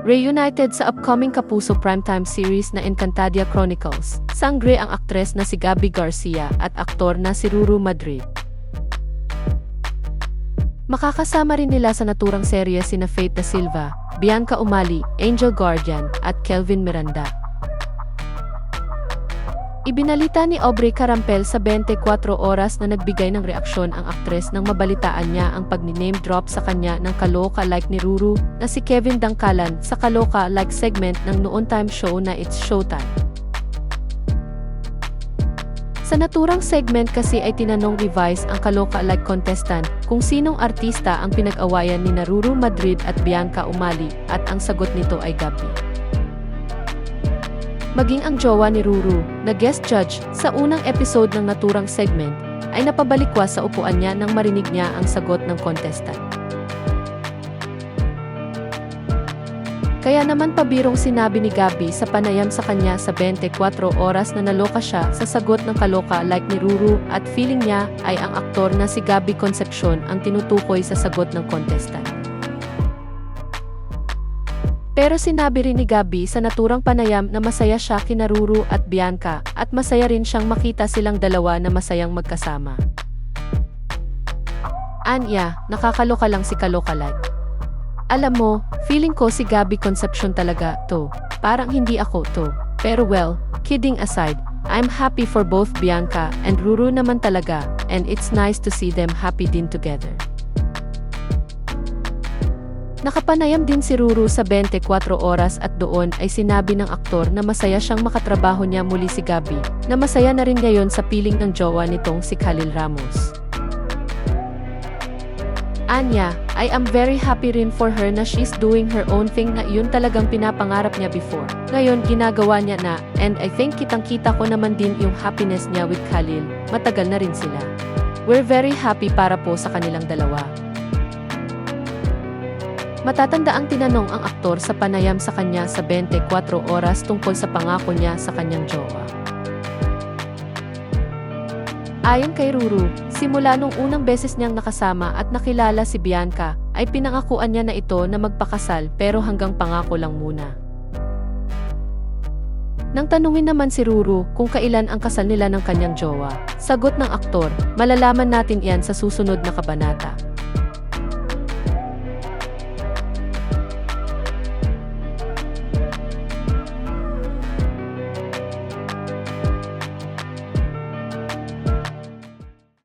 Reunited sa upcoming Kapuso primetime series na Encantadia Chronicles, sangre ang aktres na si Gabby Garcia at aktor na si Ruru Madrid. Makakasama rin nila sa naturang serye sina Faith Da Silva, Bianca Umali, Angel Guardian, at Kelvin Miranda. Ibinalita ni Aubrey Carampel sa 24 Oras na nagbigay ng reaksyon ang aktres nang mabalitaan niya ang pag-name drop sa kanya ng kaloka-like ni Ruru na si Kevin Dangkalan sa kaloka-like segment ng noon time show na It's Showtime. Sa naturang segment kasi ay tinanong Revice ang kaloka-like contestant kung sinong artista ang pinag-awayan ni Ruru Madrid at Bianca Umali at ang sagot nito ay Gabby. Maging ang jowa ni Ruru, na guest judge sa unang episode ng naturang segment, ay napabalikwas sa upuan niya nang marinig niya ang sagot ng contestant. Kaya naman pabirong sinabi ni Gabby sa panayam sa kanya sa 24 Oras na naloka siya sa sagot ng kaloka like ni Ruru at feeling niya ay ang aktor na si Gabby Concepcion ang tinutukoy sa sagot ng contestant. Pero sinabi rin ni Gabby sa naturang panayam na masaya siya kina Ruru at Bianca at masaya rin siyang makita silang dalawa na masayang magkasama. Anya, nakakaloka lang si kaloka-like. Alam mo, feeling ko si Gabby Concepcion talaga to. Parang hindi ako to. Pero well, kidding aside, I'm happy for both Bianca and Ruru naman talaga, and it's nice to see them happy din together. Nakapanayam din si Ruru sa 24 Oras at doon ay sinabi ng aktor na masaya siyang makatrabaho niya muli si Gabby, na masaya na rin ngayon sa piling ng jowa nitong si Khalil Ramos. Anya, I am very happy rin for her na she's doing her own thing na yun talagang pinapangarap niya before. Ngayon ginagawa niya na, and I think kitang-kita ko naman din yung happiness niya with Khalil, matagal na rin sila. We're very happy para po sa kanilang dalawa. Matatanda ang tinanong ang aktor sa panayam sa kanya sa 24 Oras tungkol sa pangako niya sa kanyang jowa. Ayon kay Ruru, simula nung unang beses niyang nakasama at nakilala si Bianca, ay pinangakuan niya na ito na magpakasal pero hanggang pangako lang muna. Nang tanungin naman si Ruru kung kailan ang kasal nila ng kanyang jowa, sagot ng aktor, malalaman natin iyan sa susunod na kabanata.